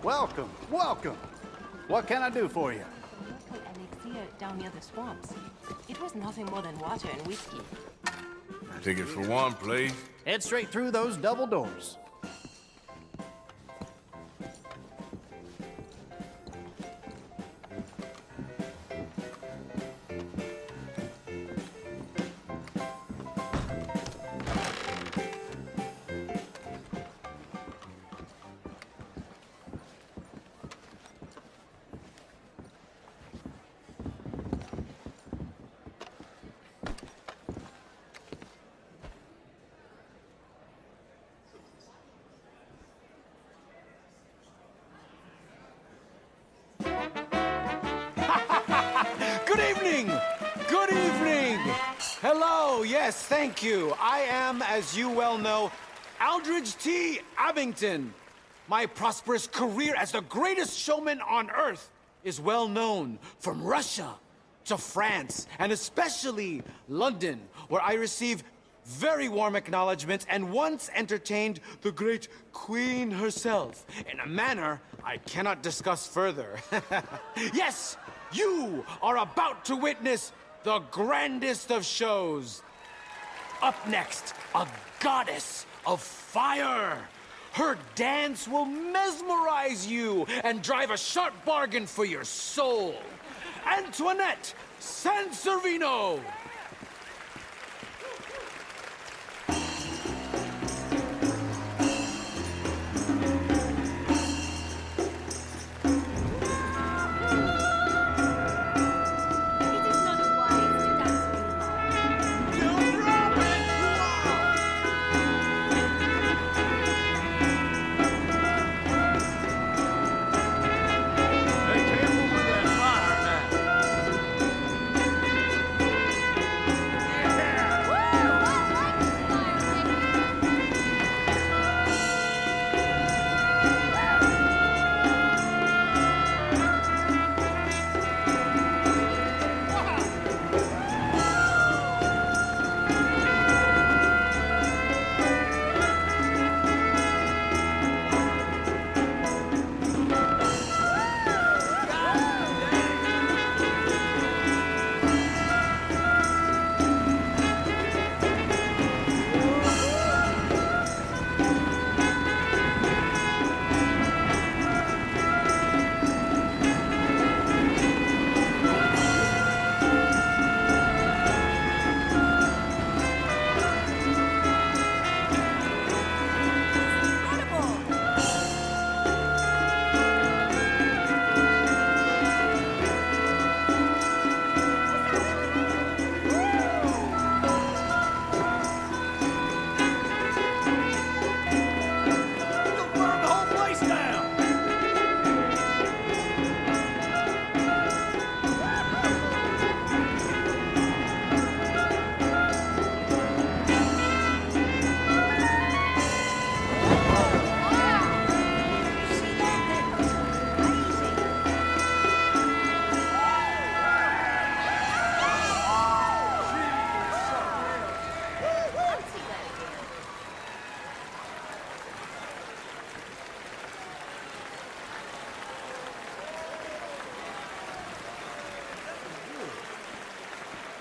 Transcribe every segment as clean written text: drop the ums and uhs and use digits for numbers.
Welcome, welcome. What can I do for you? Local elixir down near the swamps. It was nothing more than water and whiskey. Ticket for one, please. Head straight through those double doors. Good evening! Good evening! Hello, yes, thank you. I am, as you well know, Aldridge T. Abington. My prosperous career as the greatest showman on Earth is well known from Russia to France, and especially London, where I receive very warm acknowledgments and once entertained the great Queen herself in a manner I cannot discuss further. Yes, you are about to witness the grandest of shows. Up next, a goddess of fire. Her dance will mesmerize you and drive a sharp bargain for your soul. Antoinette Sanservino.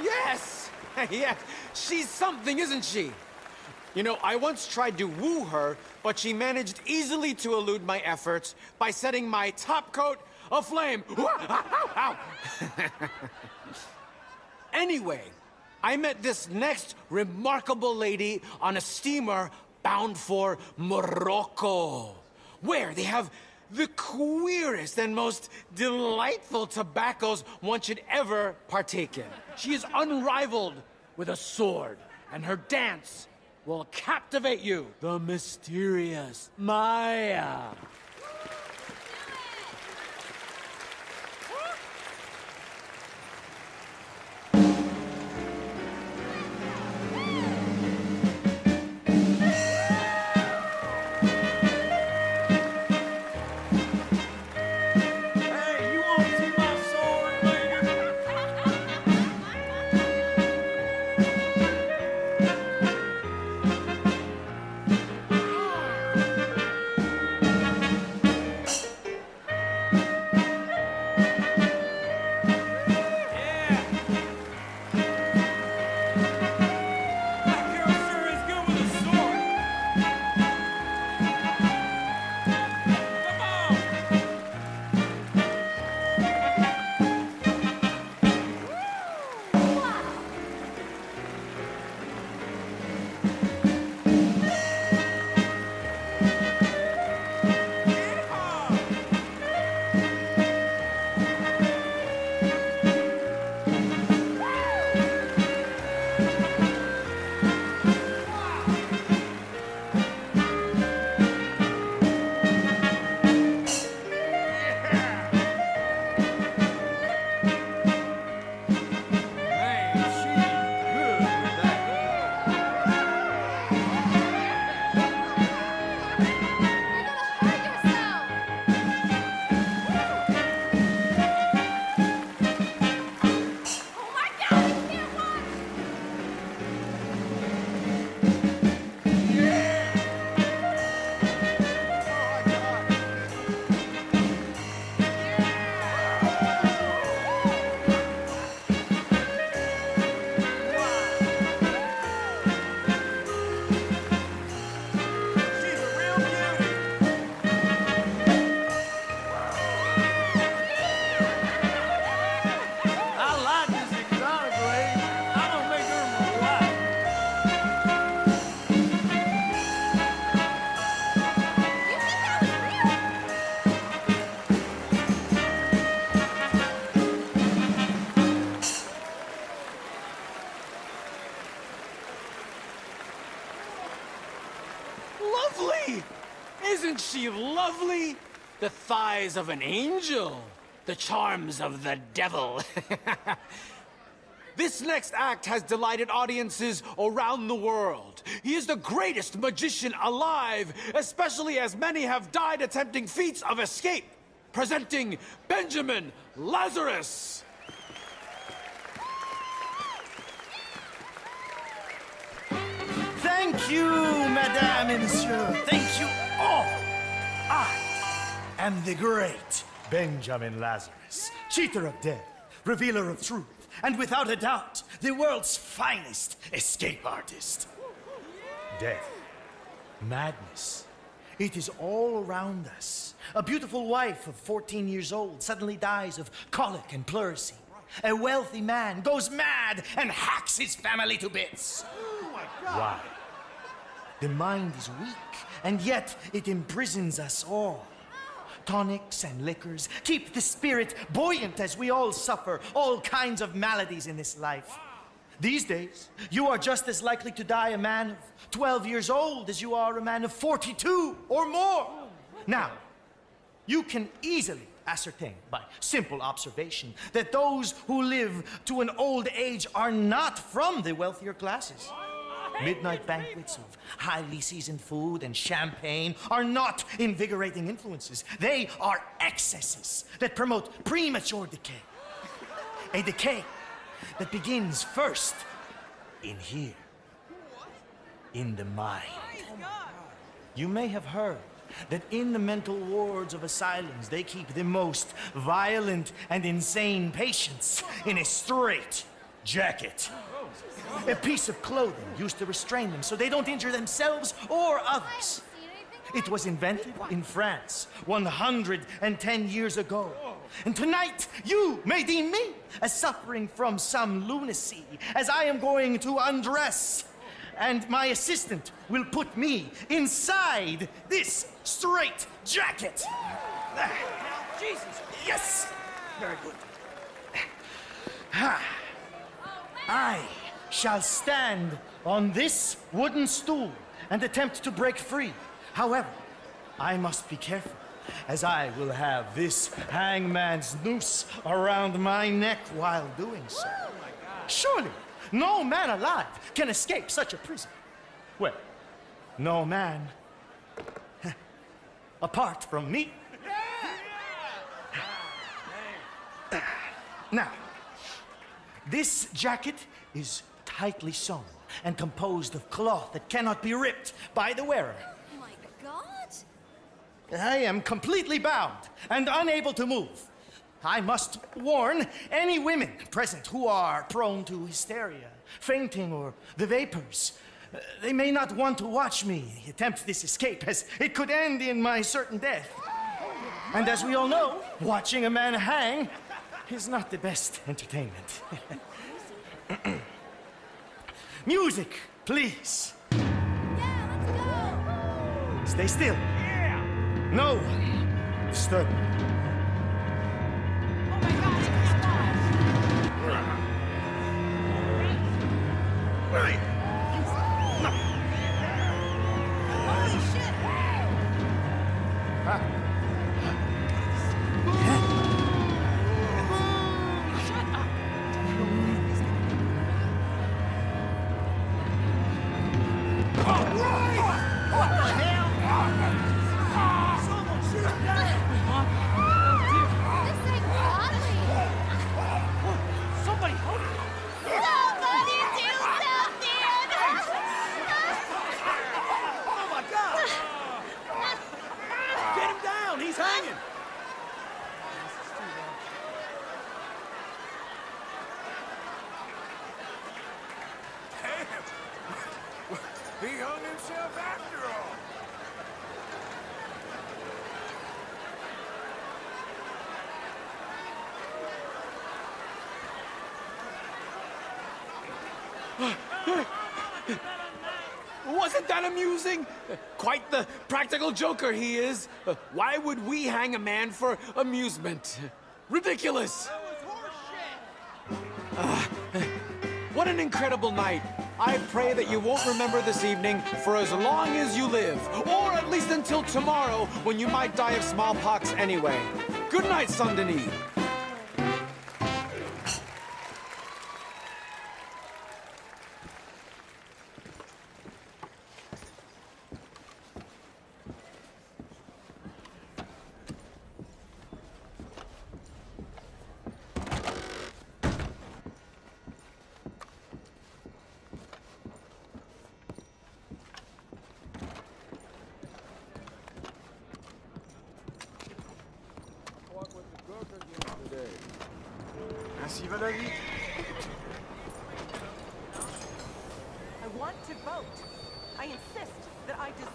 Yes! Yes, she's something, isn't she? You know, I once tried to woo her, but she managed easily to elude my efforts by setting my top coat aflame. Ow! Anyway, I met this next remarkable lady on a steamer bound for Morocco, where they have the queerest and most delightful tobaccos one should ever partake in. She is unrivaled with a sword, and her dance will captivate you. The mysterious Maya. Lovely! Isn't she lovely? The thighs of an angel. The charms of the devil. This next act has delighted audiences around the world. He is the greatest magician alive, especially as many have died attempting feats of escape. Presenting Benjamin Lazarus. Thank you, Madame and Monsieur. Thank you all. I am the great Benjamin Lazarus, cheater of death, revealer of truth, and without a doubt, the world's finest escape artist. Death, madness, it is all around us. A beautiful wife of 14 years old suddenly dies of colic and pleurisy. A wealthy man goes mad and hacks his family to bits. Oh my God. Why? The mind is weak, and yet it imprisons us all. Tonics and liquors keep the spirit buoyant as we all suffer all kinds of maladies in this life. These days, you are just as likely to die a man of 12 years old as you are a man of 42 or more. Now, you can easily ascertain by simple observation that those who live to an old age are not from the wealthier classes. Midnight banquets of highly seasoned food and champagne are not invigorating influences. They are excesses that promote premature decay. A decay that begins first in here, in the mind. You may have heard that in the mental wards of asylums, they keep the most violent and insane patients in a straight jacket. A piece of clothing used to restrain them so they don't injure themselves or others. It was invented in France 110 years ago. And tonight, you may deem me as suffering from some lunacy, as I am going to undress. And my assistant will put me inside this straight jacket. Jesus. Yes. Very good. I shall stand on this wooden stool and attempt to break free. However, I must be careful, as I will have this hangman's noose around my neck while doing so. Surely, no man alive can escape such a prison. Well, no man apart from me. Now, this jacket is tightly sewn and composed of cloth that cannot be ripped by the wearer. Oh my God! I am completely bound and unable to move. I must warn any women present who are prone to hysteria, fainting, or the vapors. They may not want to watch me attempt this escape, as it could end in my certain death. And as we all know, watching a man hang is not the best entertainment. Music, please. Stay still. Yeah! No one disturb me. Oh my god, it's a Holy shit! Shut up! This ain't godly. Somebody help me! Somebody do something! Oh my God! Get him down! He's hanging! He hung himself after all. Wasn't that amusing? Quite the practical joker he is. Why would we hang a man for amusement? Ridiculous! What an incredible night. I pray that you won't remember this evening for as long as you live, or at least until tomorrow when you might die of smallpox anyway. Good night, Saint Denis. Ainsi va la vie. I want to vote. I insist that I deserve